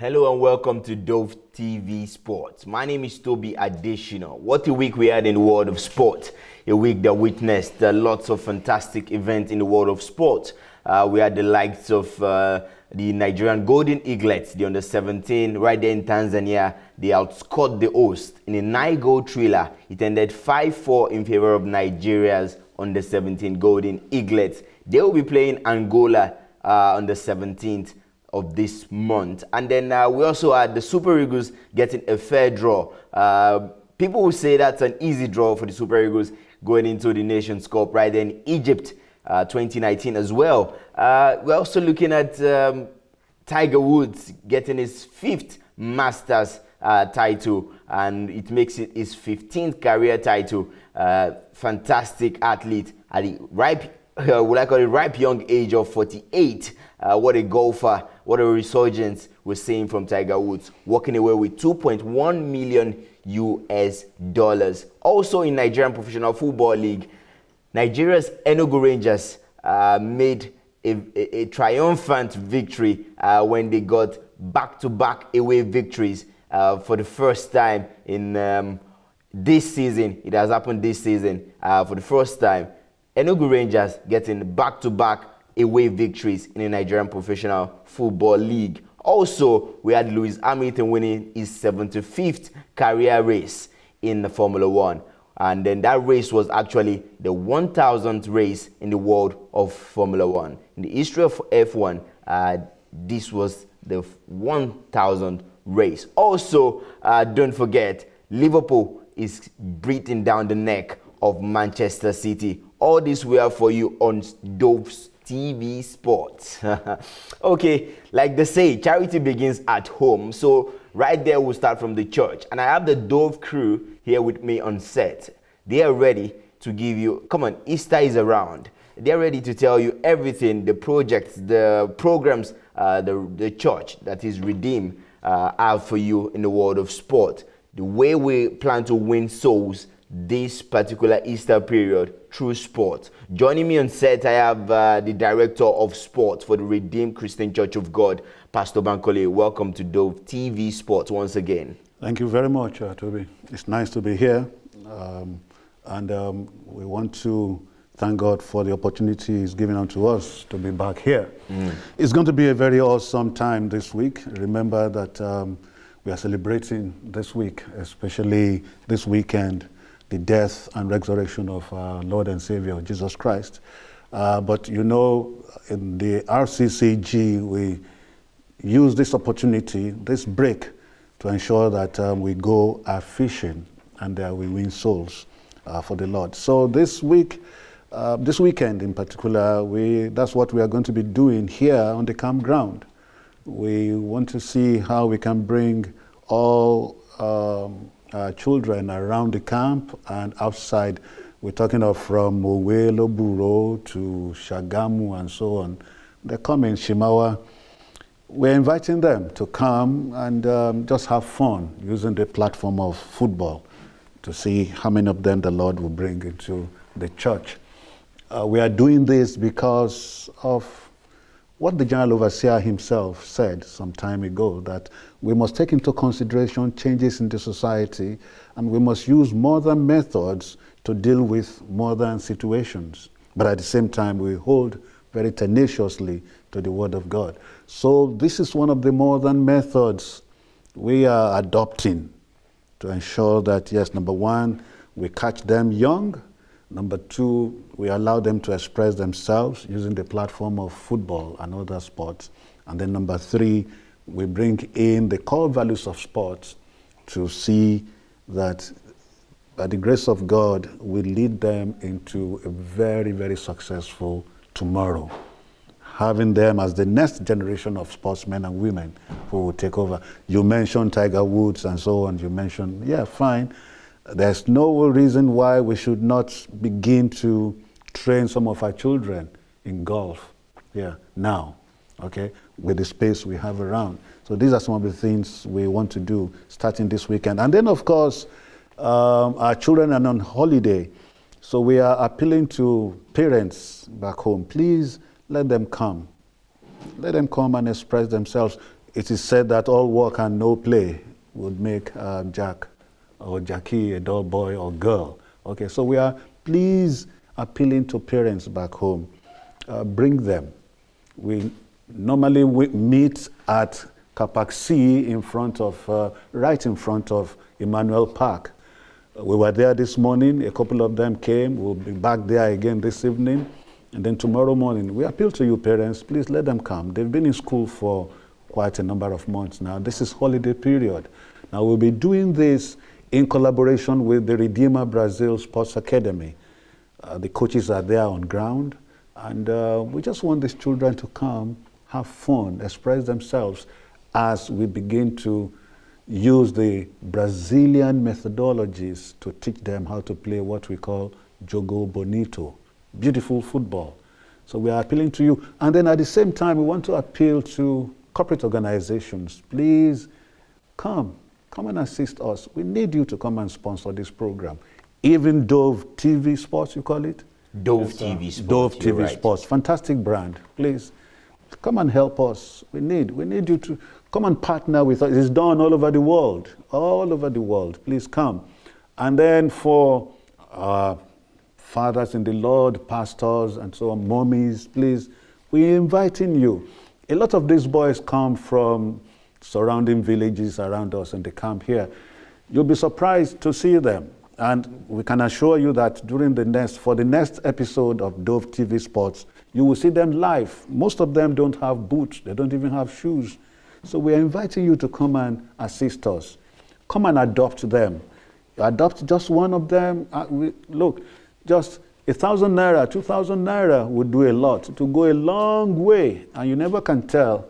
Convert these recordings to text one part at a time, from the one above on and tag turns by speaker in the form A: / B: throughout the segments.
A: Hello and welcome to Dovetvsport. My name is TOBI ADESINA. What a week we had in the world of sport. A week that witnessed lots of fantastic events in the world of sport. We had the likes of the Nigerian Golden Eaglets, the under-17, right there in Tanzania. They outscored the host in a 9-goal thriller. It ended 5-4 in favor of Nigeria's under-17 Golden Eaglets. They will be playing Angola on the 17th of this month. And then we also had the Super Eagles getting a fair draw. People will say that's an easy draw for the Super Eagles going into the Nations Cup right there in Egypt 2019 as well. We're also looking at Tiger Woods getting his 5th Masters title, and it makes it his 15th career title. Fantastic athlete at the ripe young age of 48. What a golfer, what a resurgence we're seeing from Tiger Woods, walking away with $2.1 million US. Also in Nigerian Professional Football League, Nigeria's Enugu Rangers made a triumphant victory when they got back-to-back away victories for the first time in this season. It has happened this season for the first time. Enugu Rangers getting back-to-back away victories in the Nigerian Professional Football League. Also, we had Lewis Hamilton winning his 75th career race in the Formula One. And then that race was actually the 1,000th race in the world of Formula One. In the history of F1, this was the 1,000th race. Also, don't forget, Liverpool is breathing down the neck of Manchester City. All this we have for you on Dovetvsport. Okay, like they say, charity begins at home. So right there we'll start from the church. And I have the Dove crew here with me on set. They are ready to give you, come on, Easter is around. They're ready to tell you everything, the projects, the programs, the church that is redeemed out for you in the world of sport. The way we plan to win souls this particular Easter period through sport. Joining me on set, I have the Director of Sport for the Redeemed Christian Church of God, Pastor BANKOLE. Welcome to Dovetvsport once again.
B: Thank you very much, Toby. It's nice to be here. We want to thank God for the opportunity He's given unto us to be back here. It's going to be a very awesome time this week. Remember that we are celebrating this week, especially this weekend, the death and resurrection of our Lord and Savior, Jesus Christ. But you know, in the RCCG, we use this opportunity, this break, to ensure that we go fishing and we win souls for the Lord. So this week, this weekend in particular, that's what we are going to be doing here on the campground. We want to see how we can bring all children around the camp and outside. We're talking of from Owelo Buro to Shagamu and so on. They're coming, Shimawa. We're inviting them to come and just have fun using the platform of football to see how many of them the Lord will bring into the church. We are doing this because of what the General Overseer himself said some time ago, that we must take into consideration changes in the society and we must use modern methods to deal with modern situations. But at the same time, we hold very tenaciously to the Word of God. So this is one of the modern methods we are adopting to ensure that, yes, number one, we catch them young. Number two, we allow them to express themselves using the platform of football and other sports. And then number three, we bring in the core values of sports to see that by the grace of God, we lead them into a very, very successful tomorrow, having them as the next generation of sportsmen and women who will take over. You mentioned Tiger Woods and so on. You mentioned, yeah, fine. There's no reason why we should not begin to train some of our children in golf, now, okay, with the space we have around. So these are some of the things we want to do starting this weekend. And then, of course, our children are on holiday, so we are appealing to parents back home. Please let them come. Let them come and express themselves. it is said that all work and no play would make Jack or Jackie a dull boy or girl. Okay, so we are please appealing to parents back home. Bring them. We normally meet at Kapaksi in front of, right in front of Emmanuel Park. We were there this morning. A couple of them came. We'll be back there again this evening. And then tomorrow morning, we appeal to you parents, please let them come. They've been in school for quite a number of months now. This is holiday period. Now we'll be doing this in collaboration with the Redeemer Brazil Sports Academy. The coaches are there on ground, and we just want these children to come, have fun, express themselves as we begin to use the Brazilian methodologies to teach them how to play what we call jogo bonito, beautiful football. So we are appealing to you. And then at the same time, we want to appeal to corporate organizations. Please come and assist us. We need you to come and sponsor this program. Even Dovetvsport, you call it?
A: Dovetvsport.
B: Dovetvsport, Sports, fantastic brand. Please come and help us. We need you to come and partner with us. It's done all over the world, all over the world. Please come. And then for fathers in the Lord, pastors, and so on, mommies, please, we're inviting you. A lot of these boys come from surrounding villages around us, and they come here. You'll be surprised to see them. And we can assure you that for the next episode of Dovetvsport, you will see them live. Most of them don't have boots. They don't even have shoes. So we are inviting you to come and assist us. Come and adopt them. Adopt just one of them. Look, just 1,000 naira, 2,000 naira would do a lot, to go a long way. And you never can tell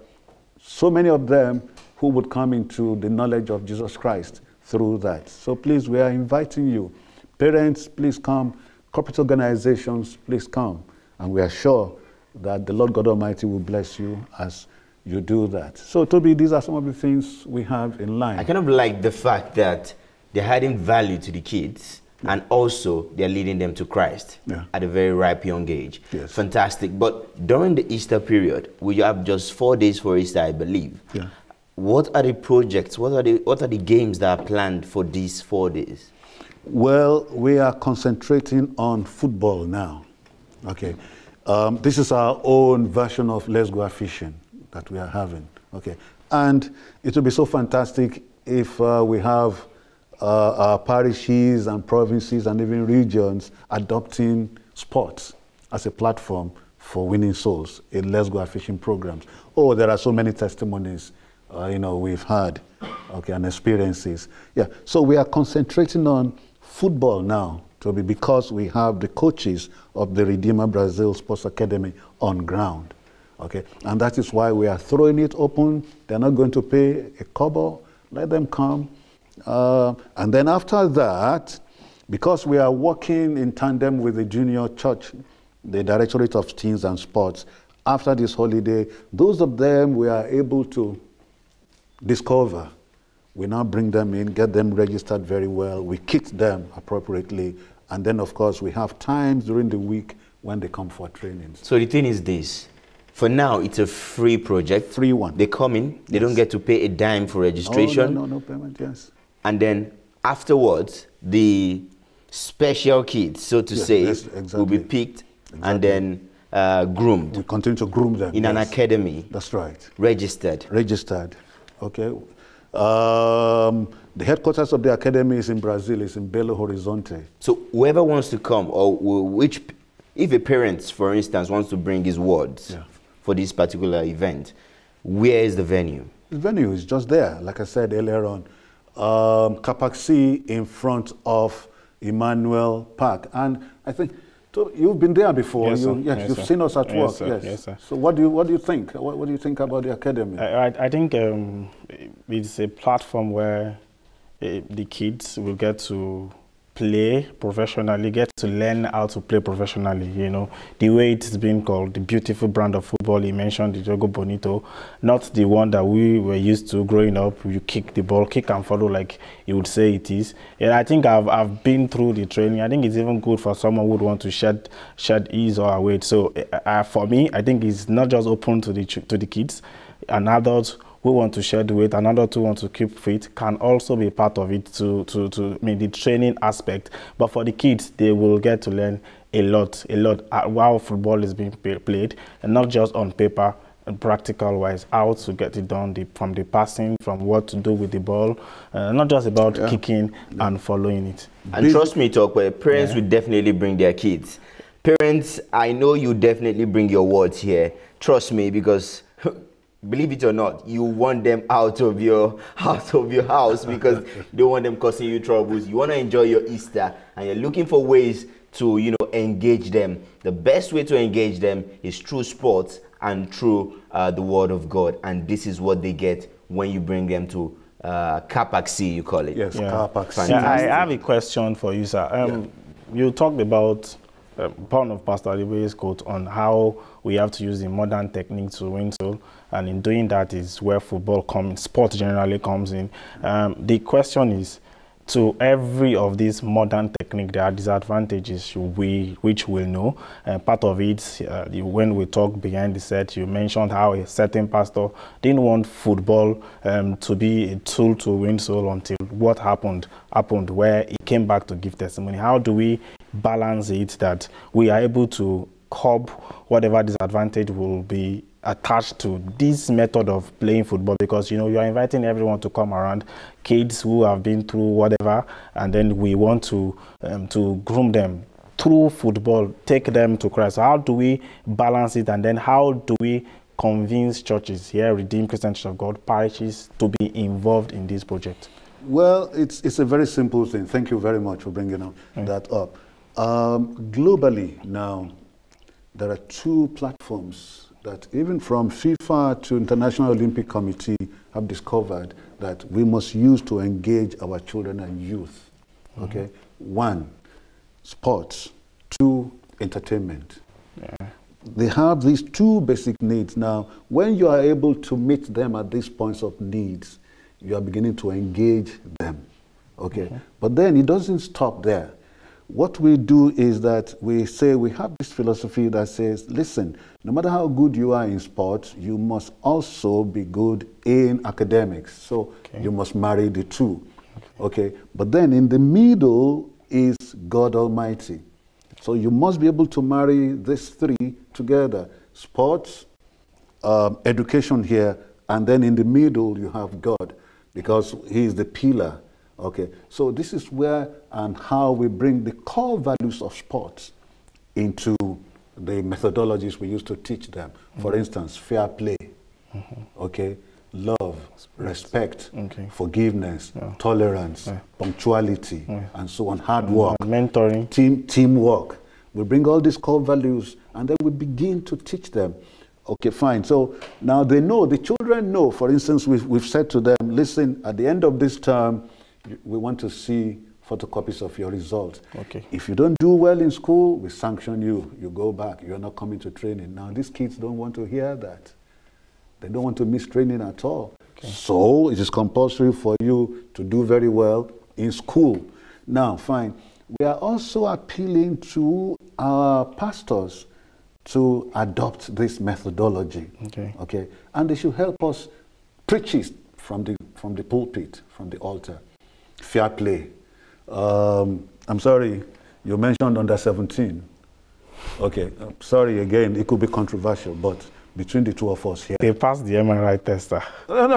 B: so many of them who would come into the knowledge of Jesus Christ through that. So please, we are inviting you. Parents, please come. Corporate organizations, please come. And we are sure that the Lord God Almighty will bless you as you do that. So Toby, these are some of the things we have in line.
A: I kind of like the fact that they're adding value to the kids, and also they're leading them to Christ at a very ripe young age.
B: Yes.
A: Fantastic. But during the Easter period, we have just 4 days for Easter, I believe.
B: Yeah.
A: What are the projects? What are the games that are planned for these 4 days?
B: Well, we are concentrating on football now. Okay. This is our own version of Let's Go Fishing that we are having. Okay. And it will be so fantastic if we have our parishes and provinces and even regions adopting sports as a platform for winning souls in Let's Go Fishing programs. Oh, there are so many testimonies we've had, okay, and experiences. Yeah, so we are concentrating on football now, Toby, because we have the coaches of the Redeemer Brazil Sports Academy on ground, okay? And that is why we are throwing it open. They're not going to pay a kobo. Let them come. And then after that, because we are working in tandem with the junior church, the Directorate of Teens and Sports, after this holiday, those of them we are able to discover, we now bring them in, get them registered very well, we kit them appropriately, and then of course we have times during the week when they come for trainings.
A: So the thing is this, for now it's a free project.
B: Free one.
A: They come in, they don't get to pay a dime for registration.
B: No payment, yes.
A: And then afterwards, the special kids, so to say, will be picked and then groomed.
B: We continue to groom them.
A: In an academy.
B: That's right.
A: Registered.
B: Registered. Okay. The headquarters of the academy is in Brazil, is in Belo Horizonte.
A: So whoever wants to come, or if a parent, for instance, wants to bring his words for this particular event, where is the venue?
B: The venue is just there, like I said earlier on. Kapaksi in front of Emmanuel Park. And I think you've been there before.
C: Yes,
B: you've seen us at work.
C: Sir.
B: Yes.
C: Yes, sir.
B: So what do you think? What do you think about the academy?
C: I think it's a platform where the kids will get to play professionally, get to learn how to play professionally, the way it's been called, the beautiful brand of football. He mentioned the Jogo Bonito, not the one that we were used to growing up. You kick the ball, kick and follow, like you would say it is. And I think I've been through the training. I think it's even good for someone who would want to shed his or her weight. So for me, I think it's not just open to the kids. An adult who want to shed weight, another two want to keep fit, can also be part of it to the training aspect. But for the kids, they will get to learn a lot while football is being played, and not just on paper and practical wise, how to get it done, from the passing, from what to do with the ball, not just about kicking and following it.
A: And trust me, parents will definitely bring their kids. Parents, I know you definitely bring your words here. Trust me, because believe it or not, you want them out of your house because you don't want them causing you troubles. You want to enjoy your Easter, and you're looking for ways to, engage them. The best way to engage them is through sports and through the Word of God, and this is what they get when you bring them to Kapaksi, you call it.
B: Yes, Kapaksi.
C: Yeah, I have a question for you, sir. You talked about part of Pastor Alibe's quote on how we have to use the modern technique to win soul, and in doing that is where sport generally comes in. The question is, to every of these modern technique, there are disadvantages which we'll know. Part of it, when we talk behind the set, you mentioned how a certain pastor didn't want football to be a tool to win soul until what happened, where he came back to give testimony. How do we balance it that we are able to curb whatever disadvantage will be attached to this method of playing football? Because you are inviting everyone to come around, kids who have been through whatever, and then we want to groom them through football, take them to Christ. So how do we balance it, and then how do we convince churches here, Redeemed Christian Church of God, parishes, to be involved in this project?
B: Well, it's a very simple thing. Thank you very much for bringing that up. Globally now, there are two platforms that even from FIFA to International Olympic Committee have discovered that we must use to engage our children and youth. Okay? One, sports. Two, entertainment. They have these two basic needs. Now, when you are able to meet them at these points of needs, you are beginning to engage them. Okay? But then it doesn't stop there. What we do is that we have this philosophy that says, listen, no matter how good you are in sports, you must also be good in academics. So you must marry the two. Okay? But then in the middle is God Almighty. So you must be able to marry these three together. Sports, education here, and then in the middle you have God, because He is the pillar. Okay, so this is where and how we bring the core values of sports into the methodologies we use to teach them. For instance, fair play, okay, love, respect, forgiveness, tolerance, punctuality, and so on, hard work,
C: mentoring,
B: teamwork. We bring all these core values and then we begin to teach them. Okay, fine. So now they know, the children know. For instance, we've said to them, listen, at the end of this term, we want to see photocopies of your results. Okay. If you don't do well in school, we sanction you. You go back. You're not coming to training. Now, these kids don't want to hear that. They don't want to miss training at all. Okay. So it is compulsory for you to do very well in school. Now, fine. We are also appealing to our pastors to adopt this methodology. Okay. And they should help us preach it from the pulpit, from the altar. Fair play. I'm sorry, you mentioned under 17. Okay, I'm sorry again, it could be controversial, but between the two of us here.
C: They passed the MRI tester.
B: No,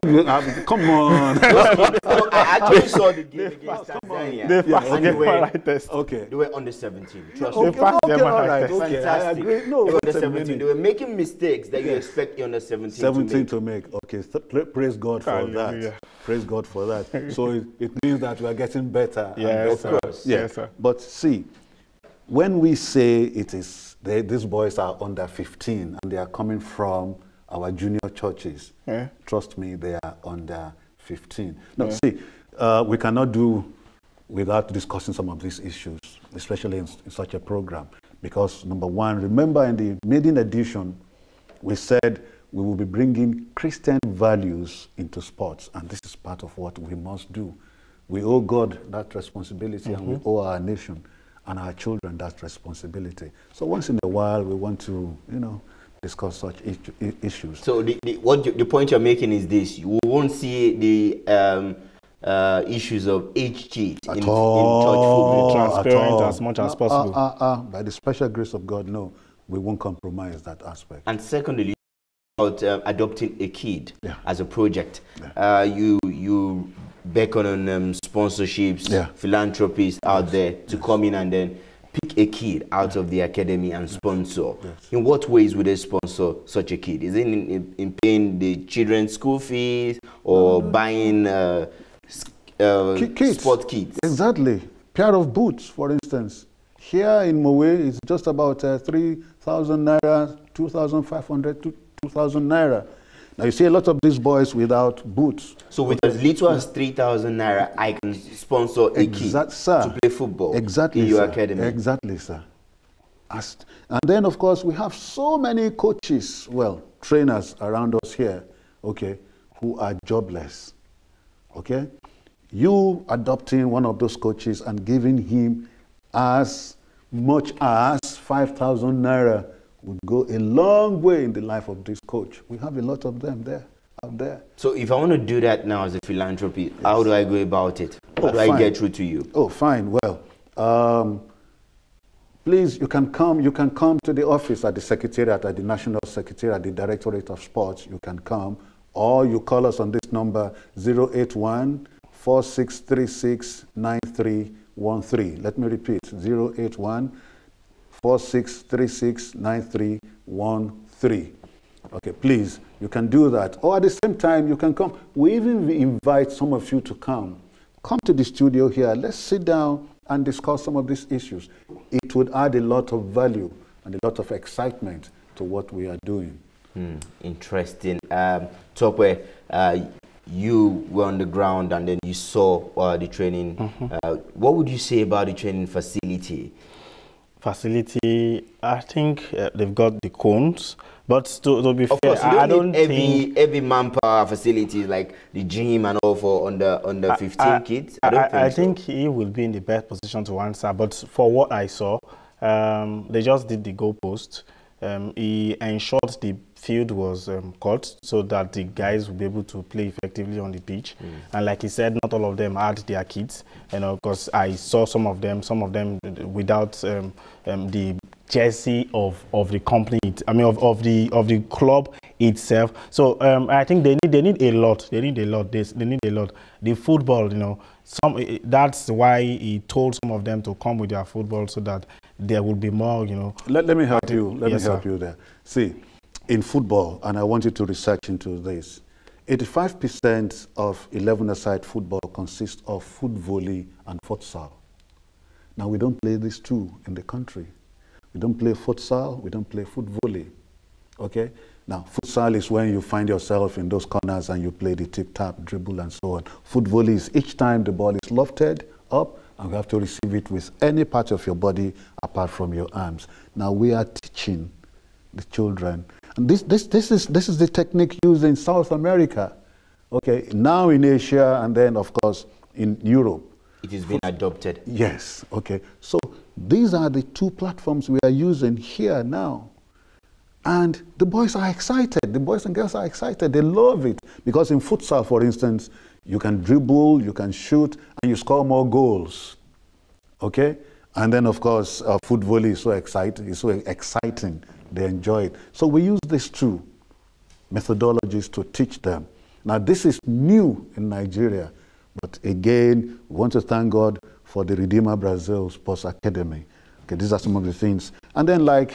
B: come on.
A: I actually saw the game against Tanzania.
C: They passed the MRI test.
B: Okay.
A: They were under 17. Trust
C: me.
A: me.
C: They passed the MRI test.
A: Fantastic.
B: I agree. No,
A: they were under 17. They were making mistakes that you expect the under 17
B: to make. Okay, praise God for that. Praise God for that. So it means that we are getting better.
C: Yes,
A: of course.
C: Yes, sir.
B: But see, when we say these boys are under 15 and they are coming from our junior churches, trust me, they are under 15. Now, see, we cannot do without discussing some of these issues, especially in such a program. Because, number one, remember in the maiden edition, we said we will be bringing Christian values into sports, and this is part of what we must do. We owe God that responsibility, and we owe our nation and our children that responsibility. So once in a while, we want to, discuss such issues.
A: So the point you're making is this: you won't see the issues of age cheat in church football.
C: Transparent as much as possible.
B: By the special grace of God, no, we won't compromise that aspect.
A: And secondly, about adopting a kid as a project.
B: Yeah.
A: You beckon on sponsorships, philanthropists out there to come in and then pick a kid out of the academy and sponsor.
B: Yes.
A: In what ways would they sponsor such a kid? Is it in paying the children's school fees or buying sport kits?
B: Exactly. Pair of boots, for instance. Here in Mowe, it's just about 3,000 naira, 2,500 to 2,000 naira. Now you see a lot of these boys without boots.
A: So with as little as 3,000 naira, I can sponsor a kid to play football in your academy.
B: Exactly, sir. And then, of course, we have so many coaches, well, trainers around us here, okay, who are jobless, okay? You adopting one of those coaches and giving him as much as 5,000 naira would go a long way in the life of this coach. We have a lot of them there, out there.
A: So if I want to do that now as a philanthropy, how do I go about it? How do I get through to you?
B: Oh, fine. Well, please, you can come to the office at the Secretariat, at the National Secretariat, the Directorate of Sports. You can come, or you call us on this number, 081 4636 9313. Let me repeat, 081 4636 9313. Okay, please, you can do that. Or at the same time, you can come. We even invite some of you to come. Come to the studio here. Let's sit down and discuss some of these issues. It would add a lot of value and a lot of excitement to what we are doing.
A: Interesting. Tope, you were on the ground and then you saw the training. What would you say about the training facility?
C: I think they've got the cones, but to be
A: fair,
C: course, I don't
A: think every manpower facilities like the gym and all for under 15 kids.
C: I think he will be in the best position to answer. But for what I saw, they just did the goalpost. He ensured the field was cut so that the guys will be able to play effectively on the pitch. And like he said, not all of them had their kits. And of course, I saw some of them without the jersey of the company. I mean, of the club itself. So I think they need a lot. They need a lot. They need a lot. The football, you know, that's why he told some of them to come with their football so that there will be more, you know.
B: Let me help you. Let me help you there. See, in football, and I want you to research into this, 85% of 11-a-side football consists of foot volley and futsal. Now, we don't play these two in the country. We don't play futsal, we don't play foot volley, okay? Now, futsal is when you find yourself in those corners and you play the tip-tap, dribble, and so on. Foot volley is each time the ball is lofted up, and you have to receive it with any part of your body apart from your arms. Now, we are teaching the children. And this is the technique used in South America, okay? Now in Asia, and then, of course, in Europe.
A: It is being adopted.
B: Yes, okay. So these are the two platforms we are using here now. And the boys are excited. The boys and girls are excited. They love it. Because in futsal, for instance, you can dribble, you can shoot, and you score more goals, okay? And then, of course, foot volley is so exciting. It's so exciting. They enjoy it. So we use these two methodologies to teach them. Now, this is new in Nigeria. But again, we want to thank God for the Redeemer Brazil Sports Academy. Okay, these are some of the things. And then, like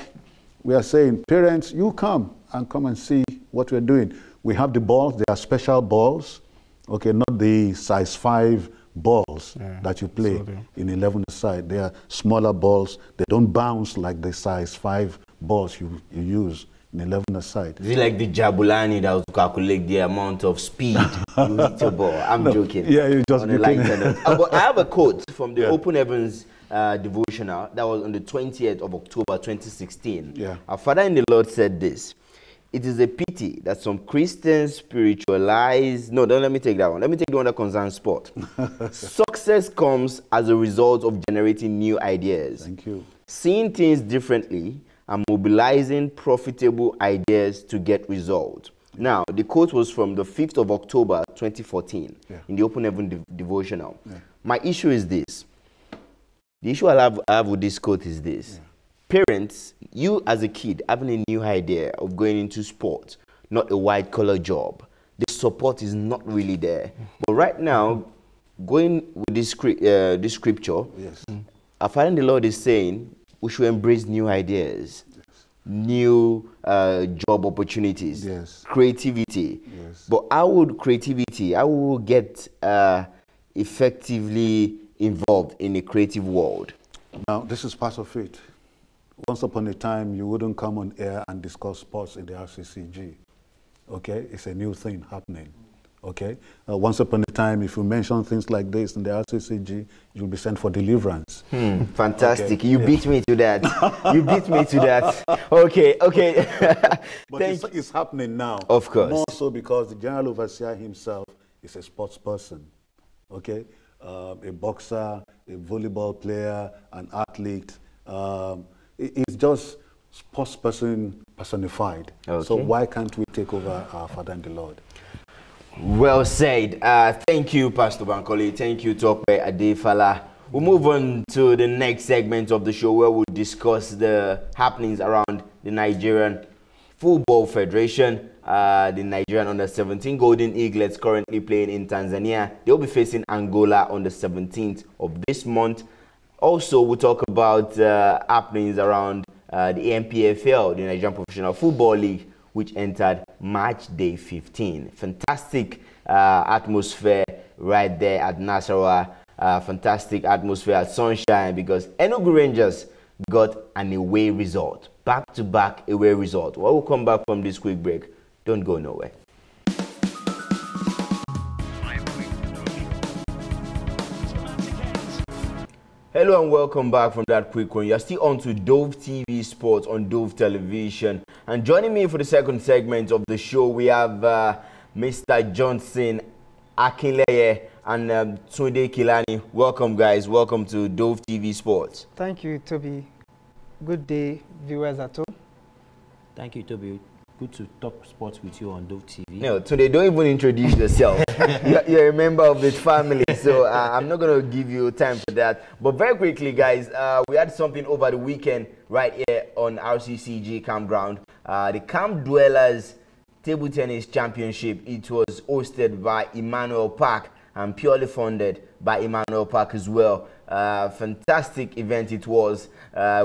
B: we are saying, parents, you come and see what we're doing. We have the balls. They are special balls. Okay, not the size 5 balls that you play in 11-a-side. They are smaller balls. They don't bounce like the size 5 balls you use in 11-a-side.
A: Is it like the Jabulani that will calculate the amount of speed you hit a ball? I'm joking.
B: Yeah, you're just joking.
A: But I have a quote from the Open Heavens devotional that was on the 20th of October 2016.
B: Yeah.
A: Our Father in the Lord said this: "It is a pity that some Christians spiritualize..." No, don't let me take that one. Let me take the one that concerns sport. "Success comes as a result of generating new ideas.
B: Thank you.
A: Seeing things differently and mobilizing profitable ideas to get results. Now, the quote was from the 5th of October, 2014, in the Open Heaven devotional. My issue is this. The issue I have with this quote is this. Parents, you as a kid having a new idea of going into sport, not a white-collar job, the support is not really there. But right now, going with this scripture, I find the Lord is saying we should embrace new ideas, new job opportunities, creativity. But how would creativity, how will get effectively involved in a creative world?
B: Now, this is part of it. Once upon a time, you wouldn't come on air and discuss sports in the RCCG. Okay, it's a new thing happening. Okay, once upon a time, if you mention things like this in the RCCG, you'll be sent for deliverance.
A: Fantastic! Okay. You beat me to that. You beat me to that. Okay, okay.
B: But it's happening now.
A: Of course.
B: More so because the general overseer himself is a sports person. Okay, a boxer, a volleyball player, an athlete. It's just sports person personified. Okay. So why can't we take over our Father in the Lord?
A: Well said. Thank you, Pastor Bankole. Thank you, Tope Adefala. We'll move on to the next segment of the show where we'll discuss the happenings around the Nigerian Football Federation. The Nigerian under-17 Golden Eaglets currently playing in Tanzania. They'll be facing Angola on the 17th of this month. Also, we'll talk about happenings around the NPFL, the Nigerian Professional Football League, which entered March day 15. Fantastic atmosphere right there at Nasarawa. Fantastic atmosphere at Sunshine because Enugu Rangers got an away result. Back-to-back away result. Well, we'll come back from this quick break. Don't go nowhere. Hello and welcome back from that quick one. You're still on to Dove TV Sports on Dove Television. And joining me for the second segment of the show, we have Mr. Johnson, AKINLEYE, and TUNDE KELANI. Welcome, guys. Welcome to Dove TV Sports.
D: Thank you, Toby. Good day, viewers at home.
E: Thank you, Toby. Good to talk sports with you on Dove TV.
A: No, today don't even introduce yourself. You're a member of this family, so I'm not going to give you time for that. But very quickly, guys, we had something over the weekend right here on RCCG Campground. The Camp Dwellers Table Tennis Championship. It was hosted by Emmanuel Park and purely funded by Emmanuel Park as well. Fantastic event it was.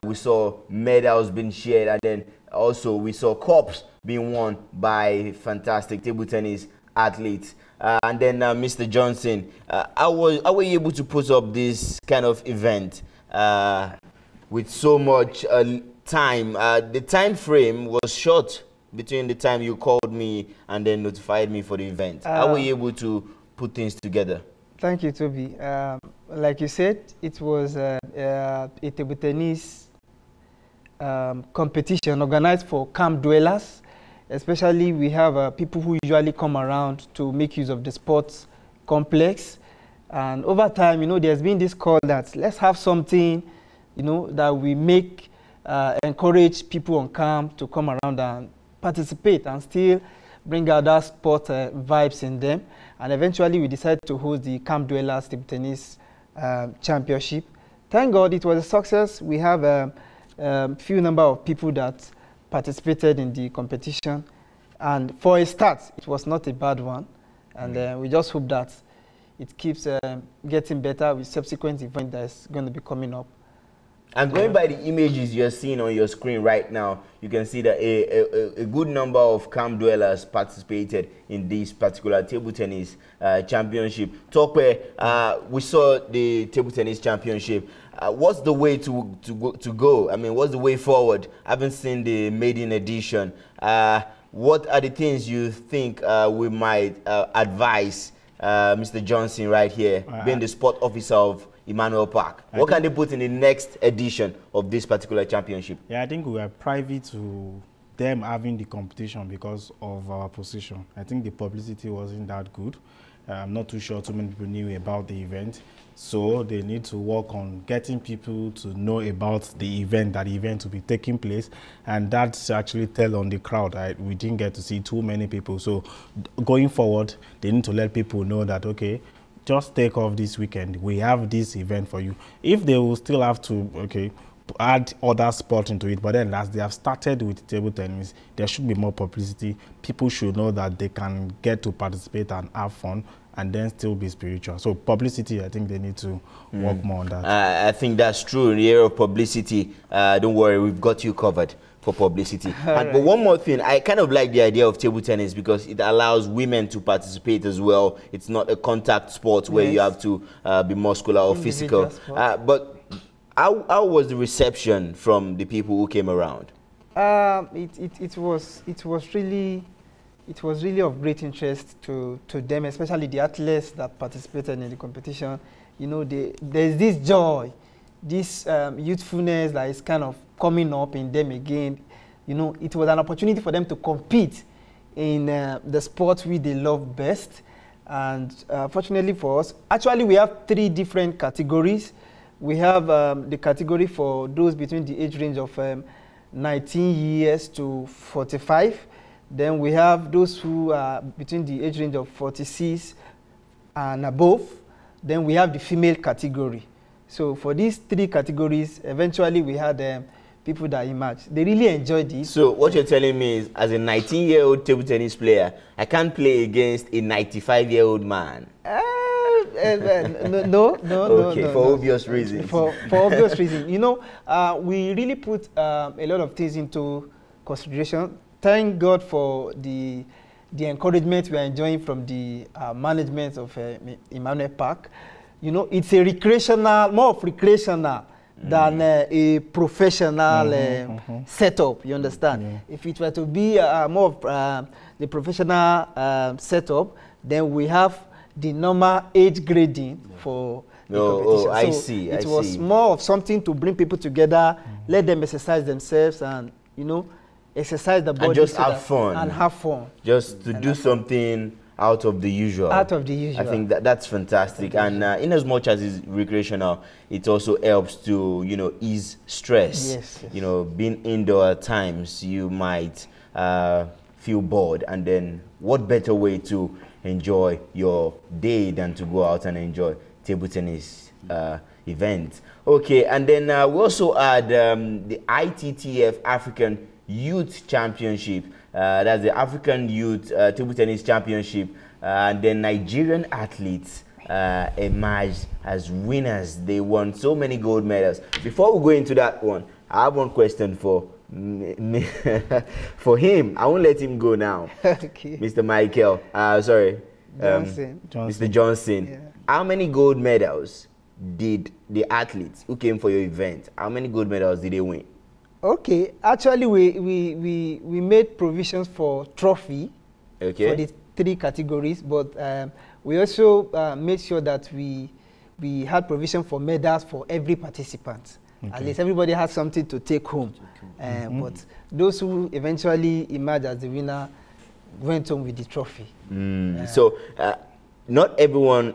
A: We saw medals being shared, and then also we saw cups being won by fantastic table tennis athletes. And then Mr. Johnson, how were you able to put up this kind of event with so much time? The time frame was short between the time you called me and then notified me for the event. How were you able to put things together?
D: Thank you, Toby. Like you said, it was a table tennis competition organized for camp dwellers. Especially, we have people who usually come around to make use of the sports complex. And over time, you know, there's been this call that let's have something, you know, that we make, encourage people on camp to come around and participate and still bring out that sport vibes in them. And eventually, we decided to host the Camp Dwellers Table Tennis Championship. Thank God it was a success. We have a few number of people that participated in the competition, and for a start it was not a bad one, and we just hope that it keeps getting better with subsequent events that's going to be coming up.
A: And going by the images you're seeing on your screen right now, you can see that a good number of camp dwellers participated in this particular table tennis championship. Tope, we saw the table tennis championship. What's the way to go? I mean, what's the way forward? I haven't seen the maiden edition. What are the things you think we might advise Mr. Johnson right here, being the sport officer of Emmanuel Park? What can they put in the next edition of this particular championship?
C: Yeah, I think we are privy to them having the competition because of our position. I think the publicity wasn't that good. I'm not too sure too many people knew about the event. So they need to work on getting people to know about the event, that the event will be taking place. And that's actually tell on the crowd. We didn't get to see too many people. So going forward, they need to let people know that, okay, just take off this weekend. We have this event for you. If they will still have to, okay, add other sport into it, but then as they have started with table tennis, there should be more publicity. People should know that they can get to participate and have fun and then still be spiritual. So publicity, I think they need to work more on that.
A: I think that's true. In the area of publicity, don't worry, we've got you covered for publicity. But one more thing, I kind of like the idea of table tennis because it allows women to participate as well. It's not a contact sport where you have to be muscular or physical. But how was the reception from the people who came around?
D: It was really of great interest to them, especially the athletes that participated in the competition. You know, there's this joy, this youthfulness that is kind of coming up in them again. You know, it was an opportunity for them to compete in the sport we they love best. And fortunately for us, actually we have 3 different categories. We have the category for those between the age range of 19 years to 45. Then we have those who are between the age range of 46 and above. Then we have the female category. So for these 3 categories, eventually we had people that emerged. They really enjoyed it.
A: So what you're telling me is, as a 19-year-old table tennis player, I can't play against a 95-year-old man?
D: No.
A: Okay, for obvious reasons.
D: For obvious reasons. You know, we really put a lot of things into consideration. Thank God for the encouragement we are enjoying from the management of Emmanuel Park. You know, it's a recreational, more of recreational than a professional setup, you understand? If it were to be more of the professional setup, then we have the normal age grading for the competition.
A: I see.
D: It was more of something to bring people together, let them exercise themselves and, you know, exercise the body.
A: And just have fun.
D: And have fun.
A: Just to do something out of the usual.
D: Out of the usual.
A: I think that's fantastic. And in as much as it's recreational, it also helps to, you know, ease stress.
D: Yes.
A: You know, being indoor at times, you might feel bored. And then what better way to enjoy your day than to go out and enjoy table tennis events. Okay, and then we also had the ITTF African Youth Championship. That's the African Youth Table Tennis Championship. And then Nigerian athletes emerged as winners. They won so many gold medals. Before we go into that one, I have one question for for him. I won't let him go now.
D: Okay.
A: Mr. Michael, sorry.
D: Johnson.
A: Mr. Johnson.
D: Yeah.
A: How many gold medals did the athletes who came for your event, how many gold medals did they win?
D: Okay, actually we made provisions for trophy for the 3 categories, but we also made sure that we had provision for medals for every participant. Okay. At least everybody has something to take home. But those who eventually emerged as the winner went home with the trophy.
A: So not everyone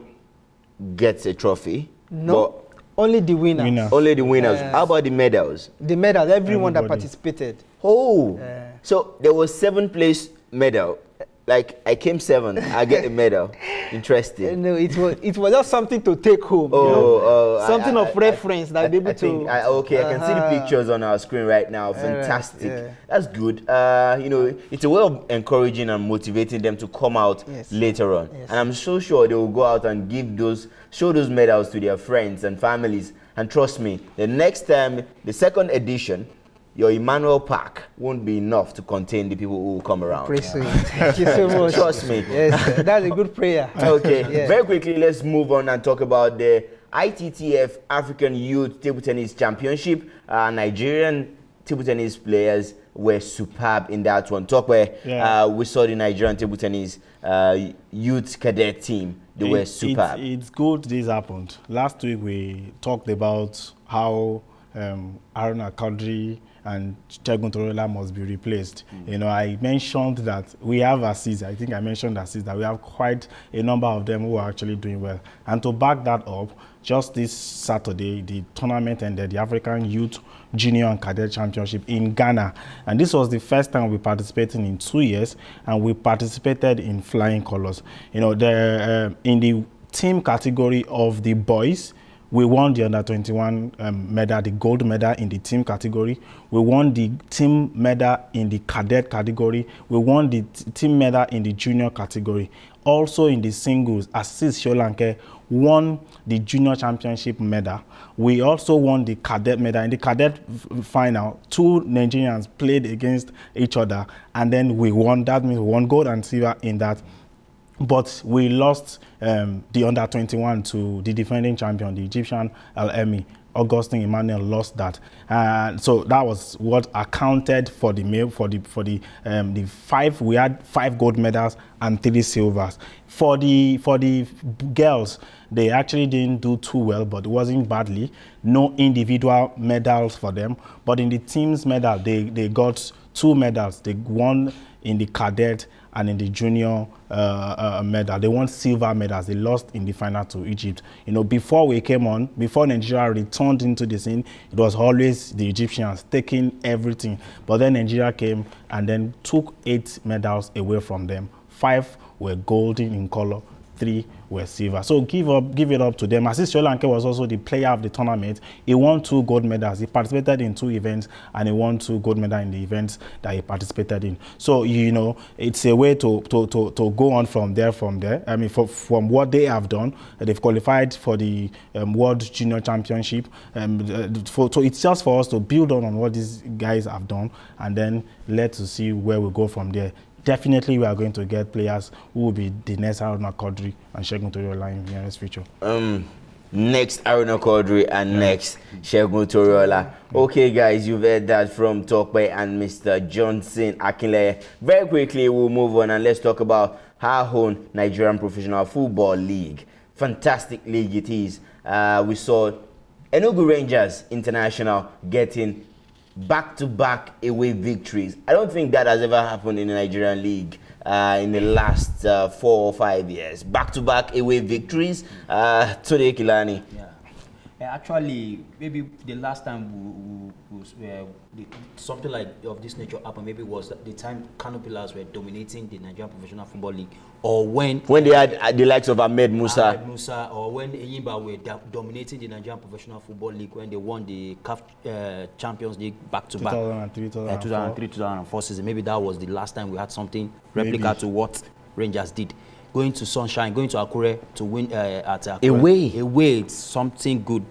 A: gets a trophy.
D: No,
A: but
D: only the winners.
A: Only the winners. How about the medals?
D: The medals, everyone that participated.
A: Oh, so there was 7th place medal. Like I came 7th, I get a medal. Interesting.
D: No, it was just something to take home. You know? Something of reference that be able to.
A: Okay, I can see the pictures on our screen right now. Fantastic. That's good. You know, it's a way of encouraging and motivating them to come out later on. And I'm so sure they will go out and show those medals to their friends and families. And trust me, the next time, the 2nd edition, your Emmanuel Park won't be enough to contain the people who will come around.
D: Thank you so much.
A: Trust me.
D: Yes, that's a good prayer.
A: Okay, very quickly, let's move on and talk about the ITTF African Youth Table Tennis Championship. Nigerian table tennis players were superb in that one. Talk where we saw the Nigerian table tennis youth cadet team. They were superb.
C: It's good this happened. Last week we talked about how Haruna Kadri and Segun Toriola must be replaced. You know, I mentioned that we have assists. I think I mentioned assists, that we have quite a number of them who are actually doing well. And to back that up, just this Saturday, the tournament ended, the African Youth Junior and Cadet Championship in Ghana. And this was the first time we participated in 2 years, and we participated in flying colors. You know, in the team category of the boys, we won the under-21 medal, the gold medal in the team category. We won the team medal in the cadet category. We won the team medal in the junior category. Also in the singles, Assis Sholanke won the junior championship medal. We also won the cadet medal. In the cadet final, 2 Nigerians played against each other, and then we won. That means we won gold and silver in that. But we lost the under-21 to the defending champion, the Egyptian Al-Emi. Augustine Emmanuel lost that, so that was what accounted for the the 5. We had 5 gold medals and 3 silvers. For the girls, they actually didn't do too well, but it wasn't badly. No individual medals for them, but in the team's medal, they got 2 medals. They won in the cadet and in the junior medal. They won silver medals. They lost in the final to Egypt. You know, before we came on, before Nigeria returned into the scene, it was always the Egyptians taking everything. But then Nigeria came and then took 8 medals away from them. 5 were golden in color, 3 were silver. So give it up to them. Assis Sholanke was also the player of the tournament. He won 2 gold medals. He participated in 2 events, and he won 2 gold medals in the events that he participated in. So, you know, it's a way to go on from there. I mean, from what they have done, they've qualified for the World Junior Championship. So it's just for us to build on what these guys have done, and then let's see where we go from there. Definitely, we are going to get players who will be the next Haruna Quadri and Segun Toriola in the nearest future.
A: Next Haruna Quadri and next Segun Toriola. Okay, guys, you've heard that from TOBI and Mr. Johnson Akinleye. Very quickly, we'll move on and let's talk about our own Nigerian Professional Football League. Fantastic league it is. We saw Enugu Rangers International getting back-to-back away victories. I don't think that has ever happened in the Nigerian league in the last 4 or 5 years. Back-to-back away victories. Today, KELANI.
E: Yeah, actually, maybe the last time something like of this nature happened, maybe was the time Kano Pillars were dominating the Nigerian Professional Football League, or when
A: they had the likes of Ahmed Musa,
E: or when Eyimba were dominating the Nigerian Professional Football League when they won the CAF Champions League back-to-back, 2003-2004 season. Maybe that was the last time we had something replica to what Rangers did. Going to Sunshine, going to Akure to win at Akure. Away, it's something good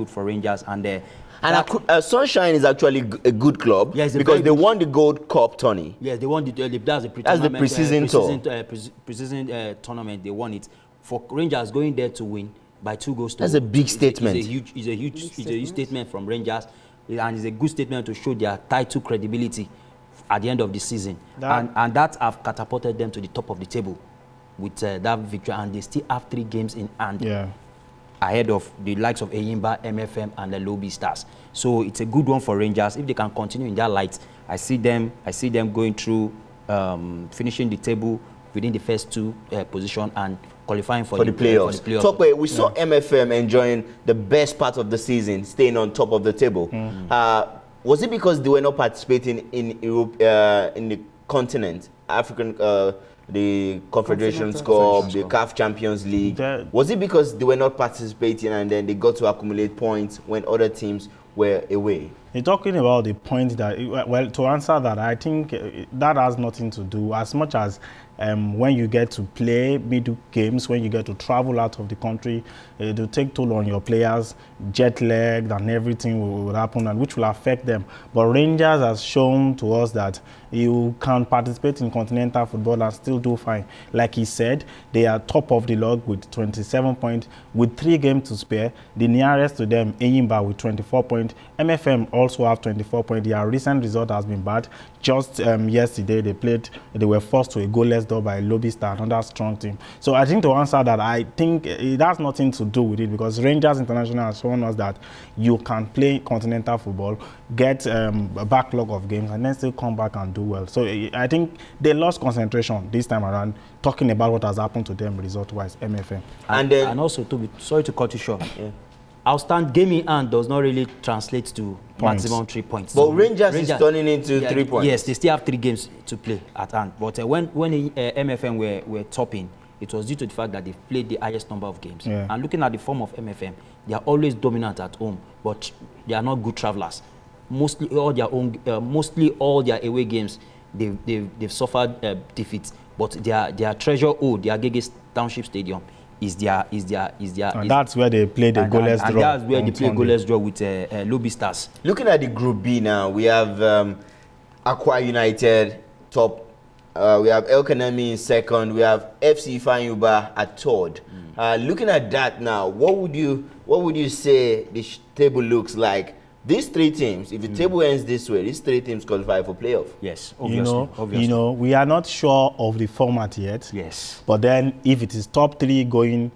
E: for Rangers. And
A: Sunshine is actually a good club, yes, because they won the Gold Cup tourney.
E: Yes, they won that's the pre-season tournament. They won it. For Rangers going there to win by 2 goals to 1.
A: That's a big statement.
E: It's a huge statement from Rangers, and it's a good statement to show their title credibility at the end of the season. And that have catapulted them to the top of the table with that victory, and they still have 3 games in hand ahead of the likes of Eyimba, MFM, and the Lobby Stars. So it's a good one for Rangers. If they can continue in that light, I see them going through, finishing the table within the first 2 positions and qualifying for the playoffs.
A: TOBI, we saw MFM enjoying the best part of the season, staying on top of the table. Was it because they were not participating in Europe, in the continent, African? The Confederations Cup, the CAF Champions League. Was it because they were not participating and then they got to accumulate points when other teams were away?
C: You're talking about the point that, well, to answer that, I think that has nothing to do as much as when you get to play middle games, when you get to travel out of the country, it will take toll on your players, jet lagged and everything will happen, and which will affect them. But Rangers has shown to us that you can participate in continental football and still do fine. Like he said, they are top of the log with 27 points, with 3 games to spare. The nearest to them, Eyimba, with 24 points. MFM also have 24 points. Their recent result has been bad. Just yesterday, they were forced to a goalless draw by Lobby Star, another strong team. So I think to answer that, I think it has nothing to do with it, because Rangers International has shown us that you can play continental football, get a backlog of games, and then still come back and do well. So I think they lost concentration this time around, talking about what has happened to them result-wise, MFM.
E: And also, sorry to cut you short, outstanding game in hand does not really translate to maximum 3 points.
A: But Rangers is turning into 3 points.
E: Yes, they still have 3 games to play at hand. But when MFM were topping, it was due to the fact that they played the highest number of games.
C: Yeah.
E: And looking at the form of MFM, they are always dominant at home, but they are not good travelers. Mostly all their away games, they've suffered defeats. But their treasure ode, their Agege Township Stadium, is
C: that's where they play the goalless draw.
E: And that's where they play goalless draw with Lobby Stars.
A: Looking at the Group B now, we have Aqua United top. We have El Kanemi in second. We have FC Ifeanyi at third. Looking at that now, what would you say the table looks like? These 3 teams, if the table ends this way, these 3 teams qualify for playoff.
E: Yes, obviously.
C: You know, we are not sure of the format yet.
E: Yes.
C: But then, if it is top 3 going,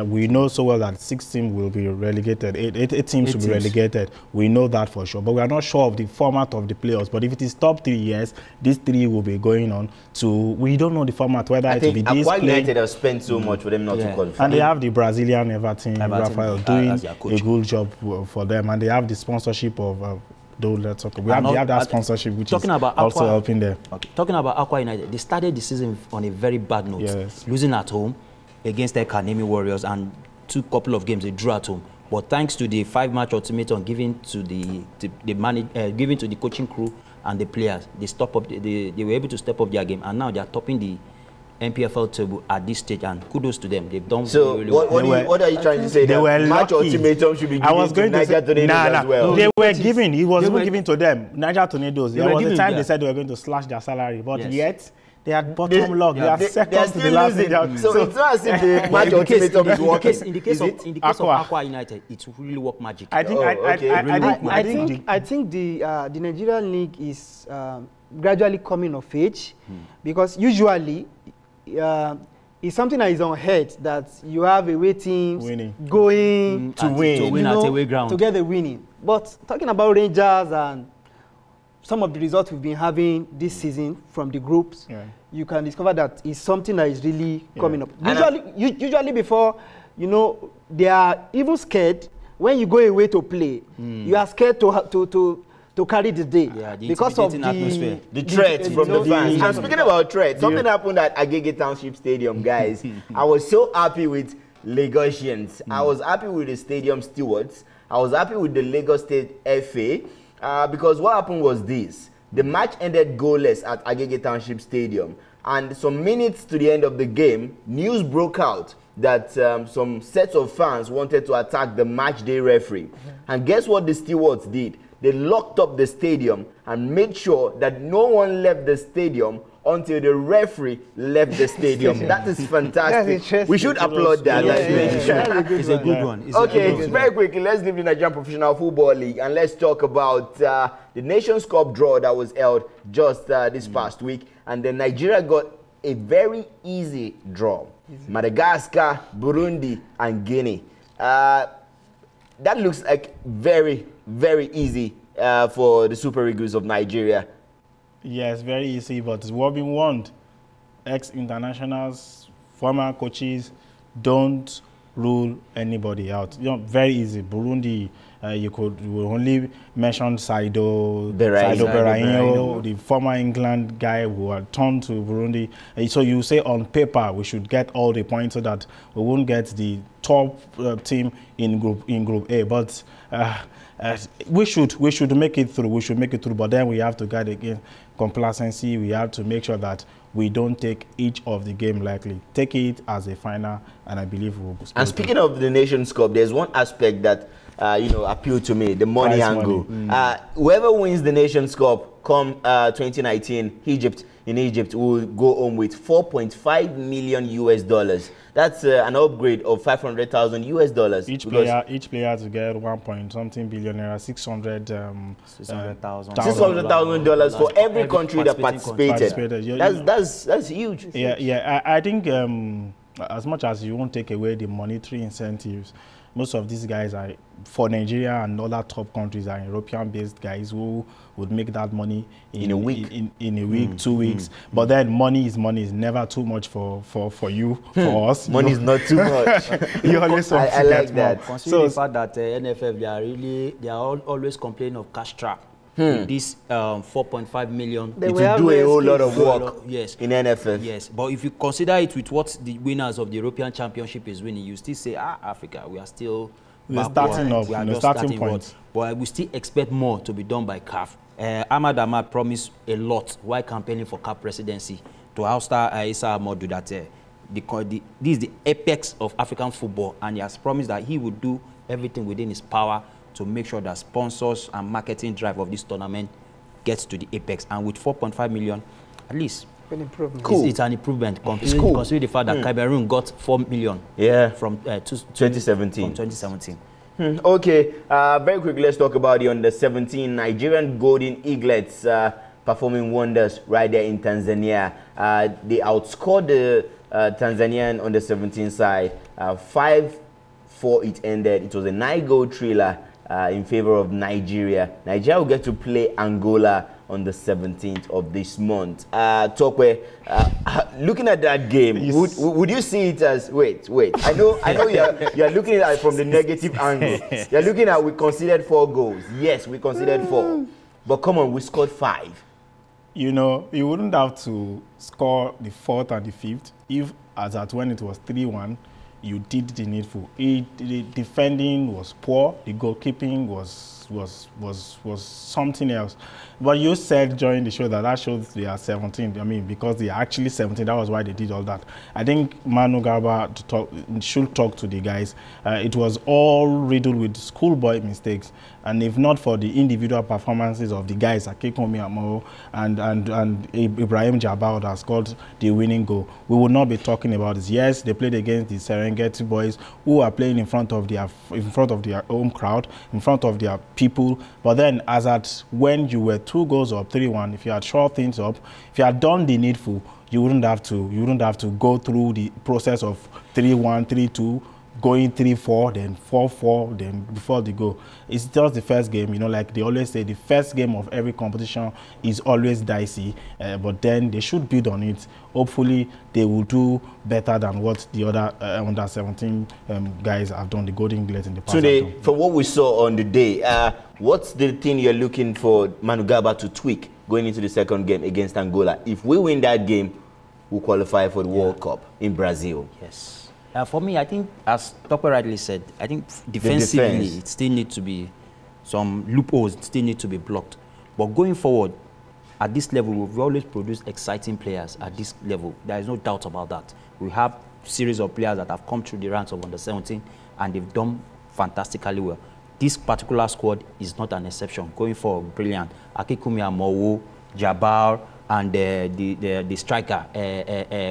C: we know so well that 6 teams will be relegated. 8 teams will be relegated. We know that for sure. But we are not sure of the format of the playoffs. But if it is top 3, yes, these 3 will be going on to. We don't know the format, whether it will be this.
A: Aqua United have spent so much for them not to qualify.
C: And they have the Brazilian Everton Rafael doing a good job for them. And they have the sponsorship of. They have that sponsorship, which is also helping them.
E: Okay. Talking about Aqua United, they started the season on a very bad note, losing at home against the Kanemi Warriors, and 2 couple of games they drew at home. But thanks to the 5-match ultimatum given to given to the coaching crew and the players, they were able to step up their game, and now they are topping the NPFL table at this stage, and kudos to them. They've done really well.
A: What are you trying to say?
C: They were
A: match ultimatum should be given to Niger Tornadoes as well.
C: They were giving. It was even given to them. Niger Tornadoes. There was a time they said they were going to slash their salary, but yet they had bottom log. They are second to the last league.
A: So it's not as if the match ultimatum is working.
E: In the case of Aqua United, it really work magic.
D: I think the Nigerian league is gradually coming of age, because usually it's something that is unheard that you have away teams going
E: to win at away ground
D: to get the winning. But talking about Rangers and some of the results we've been having this season from the groups, you can discover that it's something that is really coming up. Usually before, you know, they are even scared when you go away to play. You are scared to carry the day because of
A: the threat from the fans. And speaking about threat, something happened at Agege Township Stadium, guys. I was so happy with Lagosians. I was happy with the stadium stewards. I was happy with the Lagos State FA. Because what happened was this. The match ended goalless at Agege Township Stadium. And some minutes to the end of the game, news broke out that some sets of fans wanted to attack the match day referee. And guess what the stewards did? They locked up the stadium and made sure that no one left the stadium until the referee left the stadium. That is fantastic. We should applaud that.
E: It's a good one.
A: Very quickly, let's leave the Nigerian Professional Football League and let's talk about the Nations Cup draw that was held just this past week. And then Nigeria got a very easy draw. Madagascar, Burundi, and Guinea. That looks like very, very easy for the Super Eagles of Nigeria.
C: Yes, very easy, but what we want, ex-internationals, former coaches, don't rule anybody out. You know, very easy. Burundi, you will only mention Saido Berahino, the former England guy who had turned to Burundi. So you say on paper we should get all the points so that we won't get the top team in Group A, but we should make it through. We should make it through, but then we have to guard against complacency. We have to make sure that we don't take each of the game lightly. Take it as a final, and I believe we'll.
A: And speaking of the Nations Cup, there's one aspect that appealed to me: the money angle. Whoever wins the Nations Cup come 2019, Egypt in Egypt will go home with 4.5 million US dollars. That's an upgrade of 500,000 US dollars.
C: Each player to get 1.something billion naira, 600,000
A: $600,000 for every country that participated.
C: Yeah,
A: that's huge.
C: I think as much as you won't take away the monetary incentives, most of these guys are, for Nigeria and other top countries, are European-based guys who would make that money in a week, in a week, 2 weeks. But then money is never too much for you, for us.
A: Money is not too much.
C: You always want to
A: I
C: get
A: like that.
E: Considering the fact that NFF, they are always complaining of cash trap. With this 4.5 million,
A: it will do a whole lot of work.
E: Yes,
A: in NFF.
E: Yes, but if you consider it with what the winners of the European Championship is winning, you still say, Africa, we are still
C: starting up. We are starting point.
E: But we still expect more to be done by CAF. Ahmad promised a lot while campaigning for CAF presidency to ouster Issa Amodu that this is the apex of African football, and he has promised that he would do everything within his power to make sure that sponsors and marketing drive of this tournament gets to the apex. And with 4.5 million, at least,
D: an improvement.
A: Cool.
E: It's an improvement. Considering the fact that Cameroon got 4 million from
A: 2017.
E: From 2017.
A: Okay, very quickly, let's talk about the under-17 Nigerian Golden Eaglets performing wonders right there in Tanzania. They outscored the Tanzanian under-17 side 5-4 it ended. It was a 9-goal thriller in favor of Nigeria. Nigeria will get to play Angola on the 17th of this month. Tokwe, looking at that game, would you see it as wait? I know you're looking at it from the negative angle. You're looking at we conceded 4 goals. Yes, we conceded 4, but come on, we scored 5.
C: You know, you wouldn't have to score the 4th and the 5th if, as at when it was 3-1. You did the needful. The defending was poor. The goalkeeping was something else. But you said during the show that shows they are 17. I mean, because they are actually 17. That was why they did all that. I think Manu Garba should talk to the guys. It was all riddled with schoolboy mistakes. And if not for the individual performances of the guys, Akikomi Amo and Ibrahim Jabbar that scored the winning goal, we would not be talking about this. Yes, they played against the Serengeti boys who are playing in front of their home crowd, in front of their people. But then, as at when you were 2 goals up, 3-1, if you had short things up, if you had done the needful, you wouldn't have to go through the process of 3-1, 3-2. Going 3-4, then 4-4, then before the goal. It's just the first game, you know, like they always say, the first game of every competition is always dicey, but then they should build on it. Hopefully, they will do better than what the other under-17 guys have done, the Golden Eaglets in the past.
A: Today, from what we saw on the day, what's the thing you're looking for Manu Garba to tweak going into the second game against Angola? If we win that game, we'll qualify for the World Cup in Brazil.
E: Yes. For me, I think, as Topper rightly said, I think defensively, it still needs to be some loopholes, still need to be blocked. But going forward, at this level, we've always produced exciting players at this level. There is no doubt about that. We have a series of players that have come through the ranks of under-17, and they've done fantastically well. This particular squad is not an exception. Going forward, brilliant. Akikomi Amowo, Jabbar, and the striker,